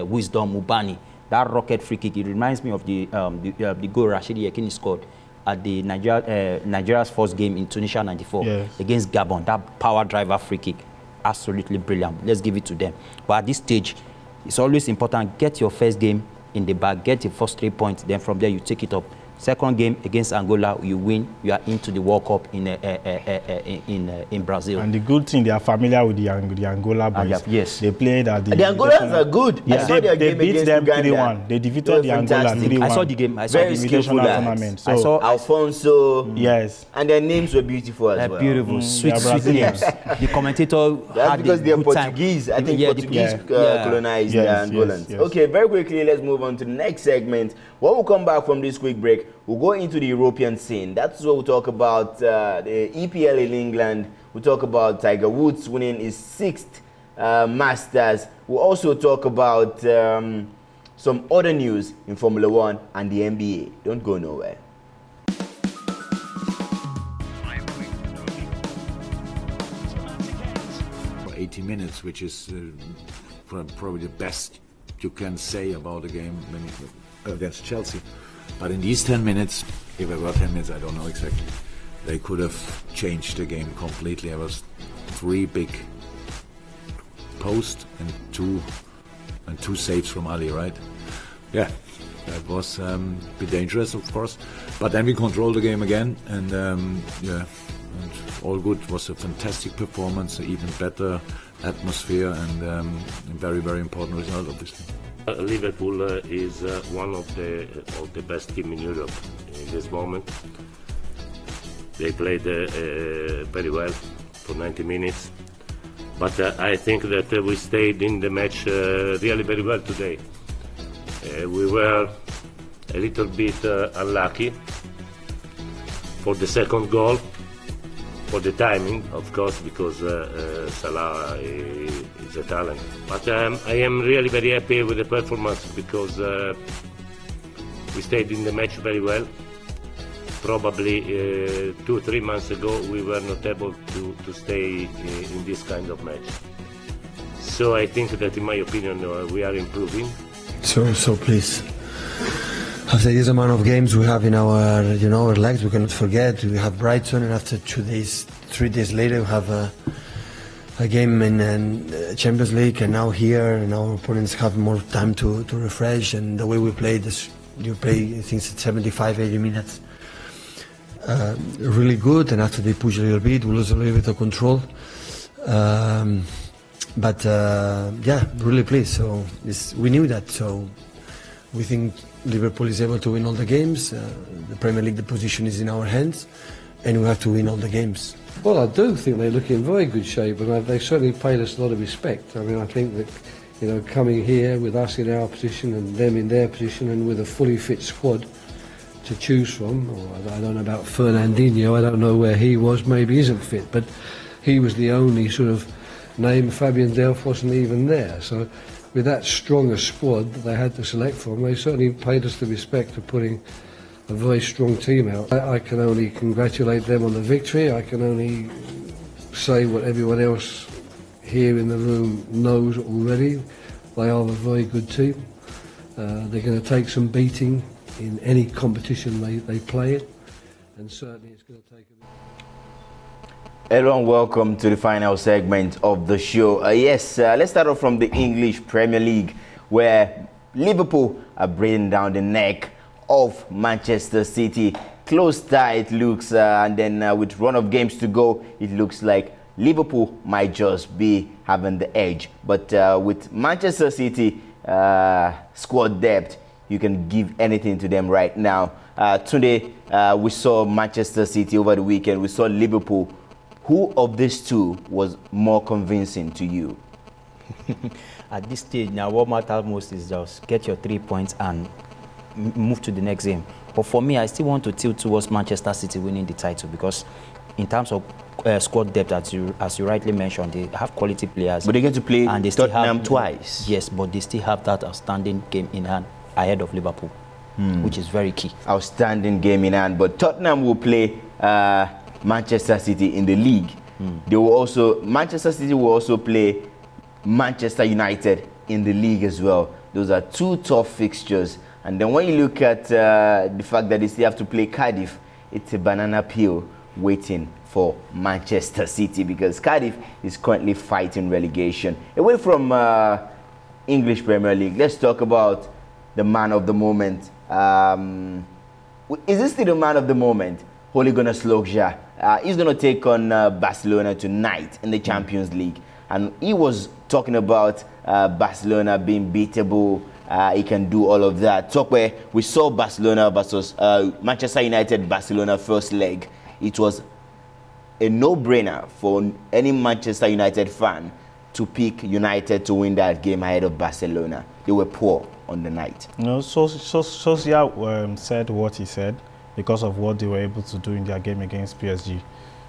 E: Wisdom Ubani. That rocket free kick, it reminds me of the goal Rashidi Yekini scored at the Nigeria's first game in Tunisia '94 against Gabon. That power driver free kick, absolutely brilliant. Let's give it to them. But at this stage, it's always important, get your first game in the bag, get your first 3 points, then from there you take it up. Second game against Angola, you win, you are into the World Cup in Brazil.
C: And the good thing, they are familiar with the Angola boys.
E: Yes.
C: They played at the...
A: The Angolans are good.
C: Yeah. They beat them 3-1. They defeated the Angola 3-1.
E: I saw the game. I saw
A: Very
E: the
A: skillful
C: tournament. So,
A: I saw Alfonso.
C: Yes.
A: And their names were beautiful as well.
E: Beautiful. Sweet names. The commentator
A: That's because they're Portuguese.
E: Time.
A: I think Portuguese colonized the Angolans.
C: Yes.
A: Okay, very quickly, let's move on to the next segment. When we come back from this quick break, we'll go into the European scene. That's what we'll talk about the EPL in England. We'll talk about Tiger Woods winning his 6th Masters. We'll also talk about some other news in Formula 1 and the NBA. Don't go nowhere.
F: 90 minutes, which is probably the best you can say about a game against Chelsea. But in these 10 minutes, if it were 10 minutes, I don't know exactly, they could have changed the game completely. There was 3 big posts and two saves from Ali, right? Yeah, that was a bit dangerous, of course. But then we controlled the game again, and yeah, and all good. It was a fantastic performance, an even better atmosphere, and a very, very important result, obviously.
G: Liverpool is one of the best teams in Europe in this moment. They played very well for 90 minutes, but I think that we stayed in the match really very well today. We were a little bit unlucky for the second goal, for the timing, of course, because Salah is a talent. But I am really very happy with the performance, because we stayed in the match very well. Probably 2-3 months ago we were not able to stay in this kind of match. So I think that, in my opinion, we are improving.
H: So pleased. After this amount of games we have in our, our legs, we cannot forget we have Brighton, and after 3 days later we have a game in Champions League, and now here, and our opponents have more time to refresh. And the way we play this, you play, I think, 75-80 minutes, really good. And after they push a little bit, we lose a little bit of control. But yeah, really pleased. So we knew that. So we think Liverpool is able to win all the games. The Premier League, the position is in our hands, and we have to win all the games.
I: Well, I do think they look in very good shape, and they certainly paid us a lot of respect. I mean, I think that coming here with us in our position and them in their position, and with a fully fit squad to choose from. Or I don't know about Fernandinho. I don't know where he was. Maybe he isn't fit, but he was the only sort of name. Fabian Delph wasn't even there. So with that strong a squad that they had to select from, they certainly paid us the respect for putting a very strong team out. I can only congratulate them on the victory. I can only say what everyone else here in the room knows already. They are a very good team. They're going to take some beating in any competition they play it, and certainly it's going to take a bit.
A: Hello and welcome to the final segment of the show. Let's start off from the English Premier League, where Liverpool are breathing down the neck of Manchester City. Close tie it looks, and then with run of games to go, it looks like Liverpool might just be having the edge. But with Manchester City squad depth, you can give anything to them right now. Today, we saw Manchester City over the weekend. We saw Liverpool. Who of these two was more convincing to you?
E: At this stage now, what matters most is just get your 3 points and move to the next game. But for me, I still want to tilt towards Manchester City winning the title, because in terms of squad depth, as you rightly mentioned, they have quality players.
A: But they get to play
E: and they still
A: Tottenham
E: have,
A: twice.
E: Yes, but they still have that outstanding game in hand ahead of Liverpool, which is very key.
A: Outstanding game in hand. But Tottenham will play Manchester City in the league. They will also, Manchester City will also play Manchester United in the league as well. Those are two tough fixtures. And then when you look at the fact that they still have to play Cardiff, it's a banana peel waiting for Manchester City, because Cardiff is currently fighting relegation. Away from English Premier League, let's talk about the man of the moment. Is this still the man of the moment? Ole Gunnar Solskjaer. He's going to take on Barcelona tonight in the Champions League. And he was talking about Barcelona being beatable. He can do all of that. Talk where we saw Barcelona versus Manchester United, Barcelona first leg. It was a no-brainer for any Manchester United fan to pick United to win that game ahead of Barcelona. They were poor on the night.
C: No, Solskjaer said what he said because of what they were able to do in their game against PSG.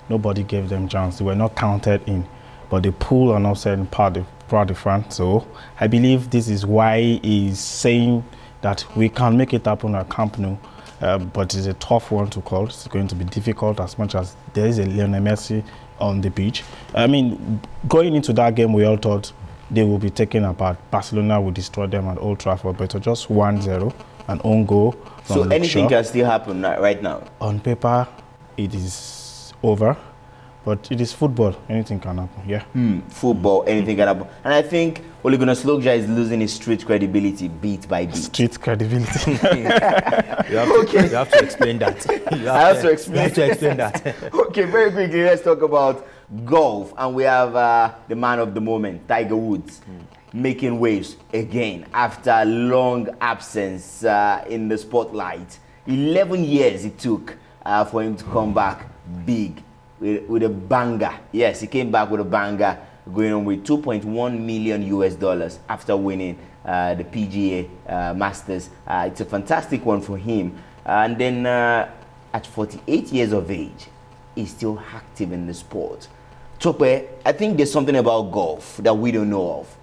C: Nobody gave them chance. They were not counted in, but they pulled an upset part of France. So I believe this is why he's saying that we can make it happen at Camp Nou. But it's a tough one to call. It's going to be difficult, as much as there is a Lionel Messi on the pitch. I mean, going into that game, we all thought they will be taken apart. Barcelona will destroy them at Old Trafford, but it was just 1-0, an own goal.
A: So anything can still happen right now?
C: On paper, it is over, but it is football. Anything can happen, yeah.
A: Football, anything can happen. And I think Ole Gunnar Solskjaer is losing his street credibility beat by beat.
C: Street credibility.
E: You have to explain that.
A: I have to explain
E: that.
A: Okay, very quickly, let's talk about golf. And we have the man of the moment, Tiger Woods, making waves again after a long absence in the spotlight. 11 years it took for him to come back big with a banger. Yes, he came back with a banger, going on with $2.1 million after winning the PGA Masters. It's a fantastic one for him. And then at 48 years of age, he's still active in the sport. Tope, I think there's something about golf that we don't know of.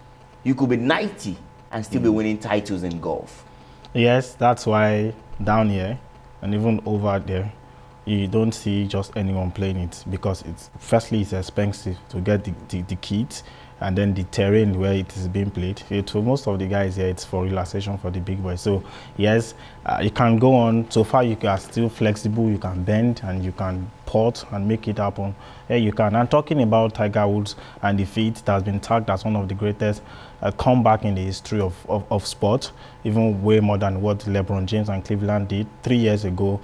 A: You could be 90 and still be winning titles in golf.
C: Yes, that's why down here and even over there, you don't see just anyone playing it, because firstly it's expensive to get the kit, and then the terrain where it is being played. For most of the guys here, it's for relaxation for the big boys. So yes, you can go on. So far, you are still flexible. You can bend and you can port and make it happen. Yeah, you can. And talking about Tiger Woods and the feat that has been tagged as one of the greatest comeback in the history of sport, even way more than what LeBron James and Cleveland did 3 years ago,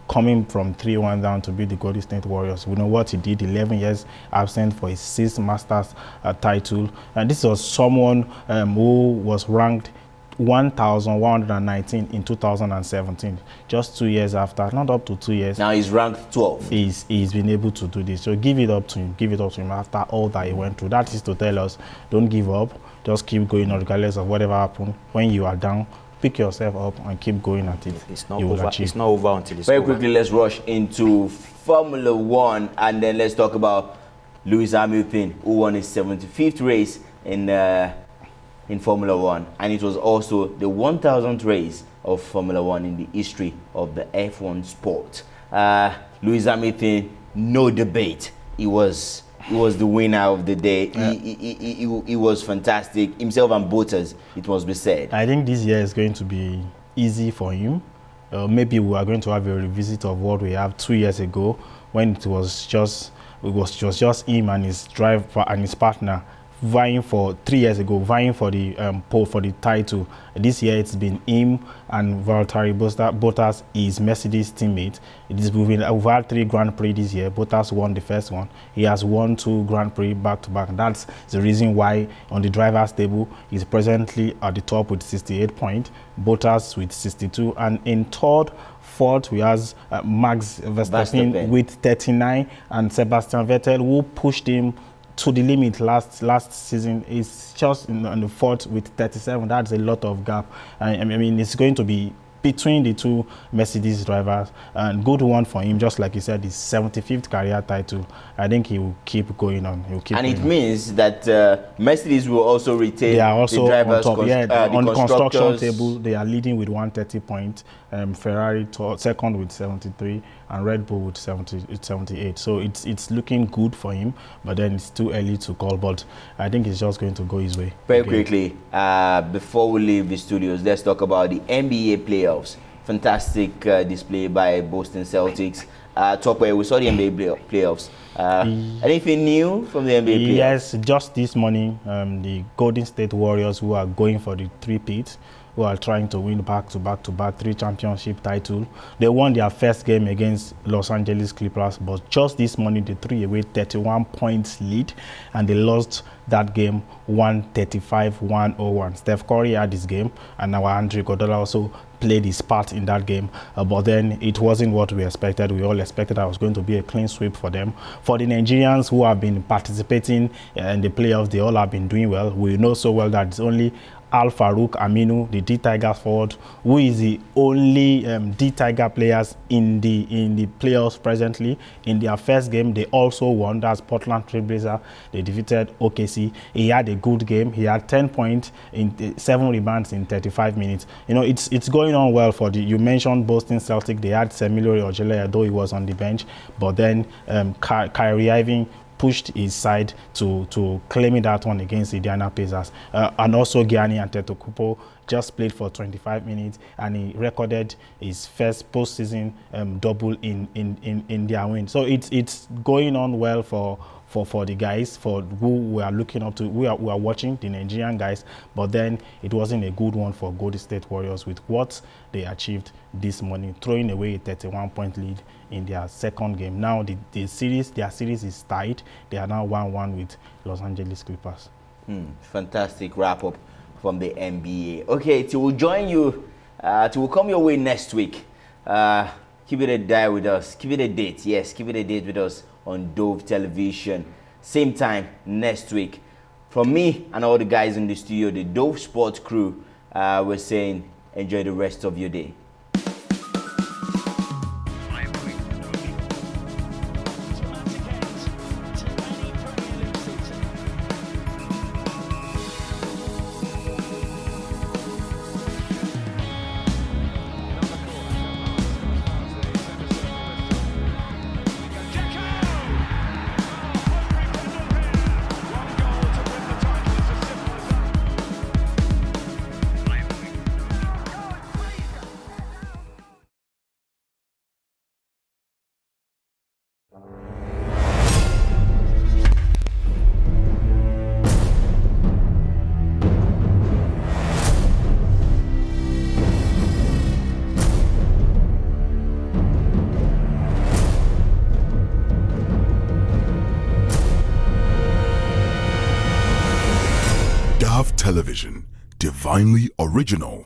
C: coming from 3-1 down to beat the Golden State Warriors. We know what he did, 11 years absent for his 6th Masters title. And this was someone who was ranked 1,119 in 2017, just 2 years after, not up to 2 years.
A: Now he's ranked 12.
C: He's been able to do this. So give it up to him. Give it up to him after all that he went through. That is to tell us, don't give up. Just keep going on regardless of whatever happens. When you are down, pick yourself up and keep going at it.
E: It's not over. It's not over until it's
A: very
E: over.
A: Quickly, let's rush into Formula One, and then let's talk about Lewis Hamilton, who won his 75th race in Formula One, and it was also the 1,000th race of Formula One in the history of the F1 sport. Lewis Hamilton, no debate. He was the winner of the day. He was fantastic. Himself and Bottas, it must be said.
C: I think this year is going to be easy for him. Maybe we are going to have a revisit of what we have 2 years ago, when it was just him and his driver and his partner vying for 3 years ago, vying for the pole for the title. This year it's been him and Valtteri Bottas, his Mercedes teammate. It is moving. We've had 3 Grand Prix this year. Bottas won the first one. He has won 2 Grand Prix back to back. That's the reason why on the drivers' table he's presently at the top with 68 points. Bottas with 62, and in third, fourth, we have Max Verstappen with 39, and Sebastian Vettel, who pushed him to the limit last season, is just on the fourth with 37. That's a lot of gap. I mean, it's going to be between the 2 Mercedes drivers, and good one for him. Just like you said, his 75th career title. I think he will keep going on. And
A: it means that Mercedes will also retain.
C: They are also
A: the drivers
C: on top.
A: on
C: the construction table, they are leading with 130 points. Ferrari second with 73, and Red Bull with 78. So it's looking good for him, but then it's too early to call. But I think it's just going to go his way.
A: Very quickly, before we leave the studios, let's talk about the NBA playoffs. Fantastic display by Boston Celtics. Top where we saw the NBA playoffs. Anything new from the NBA playoffs?
C: Yes, just this morning, the Golden State Warriors, who are going for the 3-peat, who are trying to win back-to-back 3 championship titles. They won their first game against Los Angeles Clippers, but just this morning they threw away 31 points lead, and they lost that game 135-101. Steph Curry had his game, and our Andre Iguodala also played his part in that game, but then it wasn't what we expected. We all expected that it was going to be a clean sweep for them. For the Nigerians who have been participating in the playoffs, they all have been doing well. We know so well that it's only Al Farouk Aminu, the D-Tigers forward, who is the only D-Tiger players in the playoffs presently. In their first game, they also won. That's Portland Trail Blazers. They defeated OKC. He had a good game. He had 10 points in 7 rebounds in 35 minutes. You know, it's going on well for the. You mentioned Boston Celtics. They had Semilore Ojeleye, though he was on the bench, but then Kyrie Irving pushed his side to claiming that one against Indiana Pacers. And also Gianni Antetokounmpo just played for 25 minutes and he recorded his first postseason double in their win. So it's going on well for the guys, for who we are looking up to, we are watching, the Nigerian guys, but then it wasn't a good one for Golden State Warriors with what they achieved this morning, throwing away a 31-point lead in their second game. Now their series is tied. They are now 1-1 with Los Angeles Clippers.
A: Fantastic wrap-up from the NBA. Okay, we'll join you, we'll come your way next week. Keep it a day with us. Keep it a date. Yes, keep it a date with us on Dove Television. Same time next week. From me and all the guys in the studio, the Dove Sport crew, we're saying enjoy the rest of your day.
J: Television, divinely original.